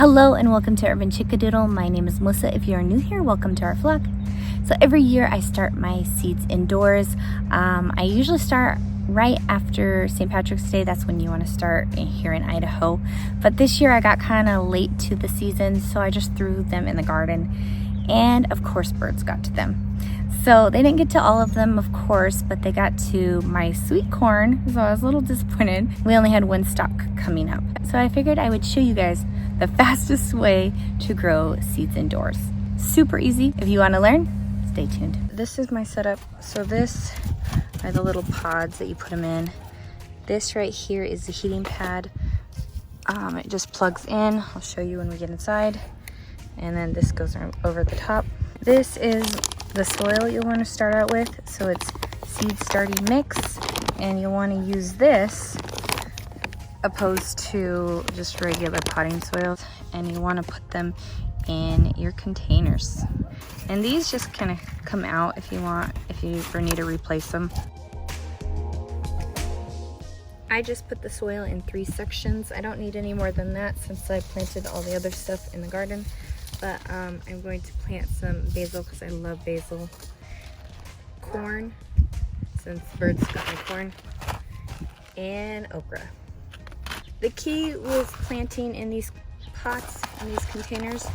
Hello and welcome to Urban Chickadoodle. My name is Melissa. If you are new here, welcome to our vlog. So every year I start my seeds indoors. I usually start right after St. Patrick's Day. That's when you want to start here in Idaho. But this year I got kind of late to the season, so I just threw them in the garden. And of course birds got to them. So they didn't get to all of them, of course, but they got to my sweet corn, so I was a little disappointed. We only had one stalk coming up. So I figured I would show you guys the fastest way to grow seeds indoors. Super easy. If you want to learn, stay tuned. This is my setup. So this are the little pods that you put them in. This right here is the heating pad. It just plugs in. I'll show you when we get inside. And then this goes over the top. This is the soil you'll want to start out with. So it's seed starting mix, and you'll want to use this opposed to just regular potting soil, and you want to put them in your containers. And these just kind of come out if you ever need to replace them. I just put the soil in 3 sections. I don't need any more than that since I planted all the other stuff in the garden. But I'm going to plant some basil because I love basil. Corn, since birds got my corn. And okra. The key with planting in these pots, in these containers,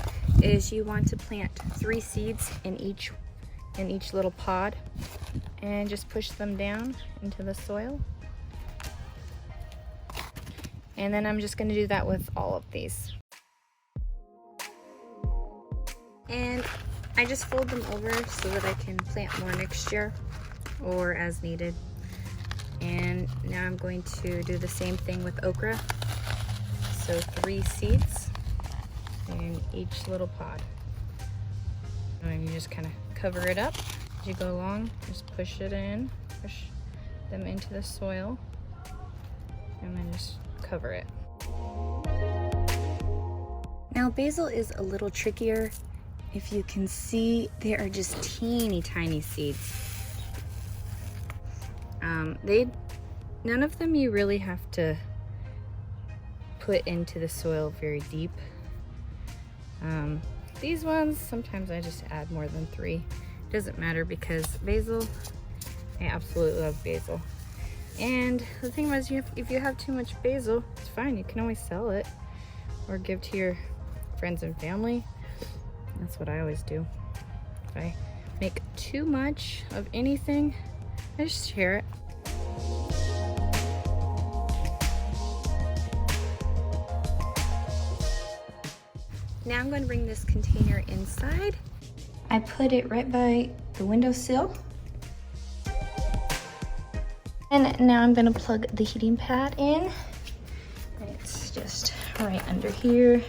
is you want to plant 3 seeds in each little pod. And just push them down into the soil. And then I'm just going to do that with all of these. And I just fold them over so that I can plant more next year or as needed. And now I'm going to do the same thing with okra. So 3 seeds in each little pod. And you just kind of cover it up as you go along. Just push it in, push them into the soil, and then just cover it. Now basil is a little trickier. If you can see, they are just teeny tiny seeds. None of them you really have to put into the soil very deep. These ones, sometimes I just add more than 3. It doesn't matter because basil, I absolutely love basil. And the thing was, if you have too much basil, it's fine. You can always sell it or give to your friends and family. That's what I always do. If I make too much of anything, I just share it. Now I'm going to bring this container inside. I put it right by the windowsill. And now I'm going to plug the heating pad in. It's just right under here.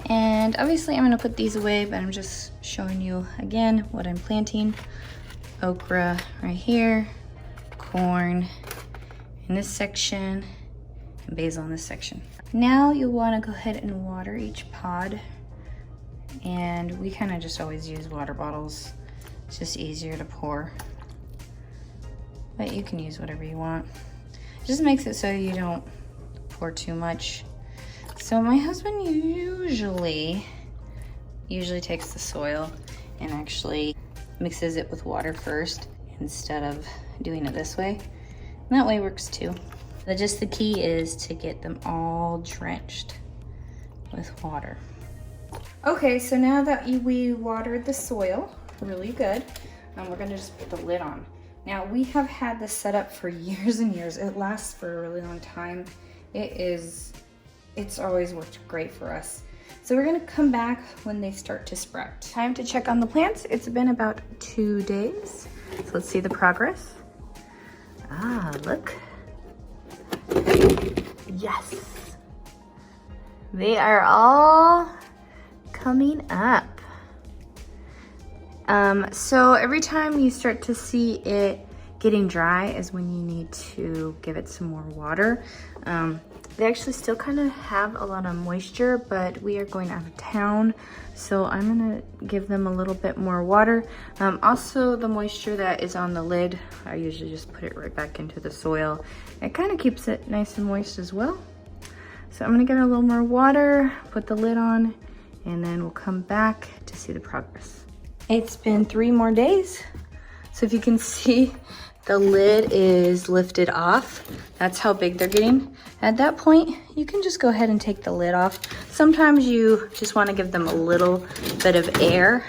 And obviously I'm gonna put these away, but I'm just showing you again what I'm planting. Okra right here, corn in this section, and basil in this section. Now you'll wanna go ahead and water each pod. And we kinda just always use water bottles. It's just easier to pour. But you can use whatever you want. It just makes it so you don't pour too much. So my husband usually takes the soil and actually mixes it with water first instead of doing it this way. And that way works too. But just the key is to get them all drenched with water. Okay, so now that we watered the soil really good, we're gonna just put the lid on. Now we have had this set up for years and years. It lasts for a really long time. It's always worked great for us. So we're gonna come back when they start to sprout. Time to check on the plants. It's been about 2 days. So let's see the progress. Ah, look. Yes. They are all coming up. So every time you start to see it getting dry is when you need to give it some more water. They actually still kind of have a lot of moisture, but we are going out of town, so I'm gonna give them a little bit more water. Also, the moisture that is on the lid, I usually just put it right back into the soil. It kind of keeps it nice and moist as well. So I'm gonna get a little more water, put the lid on, and then we'll come back to see the progress. It's been 3 more days. So if you can see, the lid is lifted off. That's how big they're getting. At that point, you can just go ahead and take the lid off. Sometimes you just wanna give them a little bit of air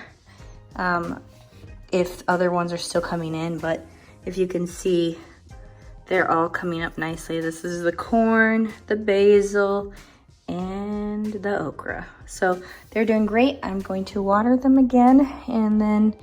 if other ones are still coming in, but if you can see, they're all coming up nicely. This is the corn, the basil, and the okra. So they're doing great. I'm going to water them again, and then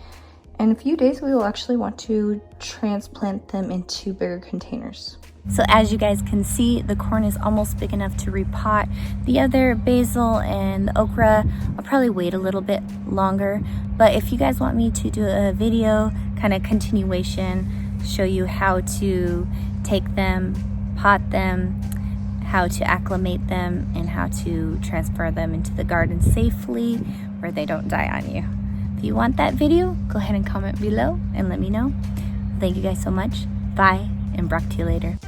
in a few days, we will actually want to transplant them into bigger containers. So as you guys can see, the corn is almost big enough to repot. The other basil and the okra, I'll probably wait a little bit longer. But if you guys want me to do a video, kind of continuation, show you how to take them, pot them, how to acclimate them, and how to transfer them into the garden safely where they don't die on you. If you want that video, go ahead and comment below and let me know. Thank you guys so much. Bye, and Brock to you later.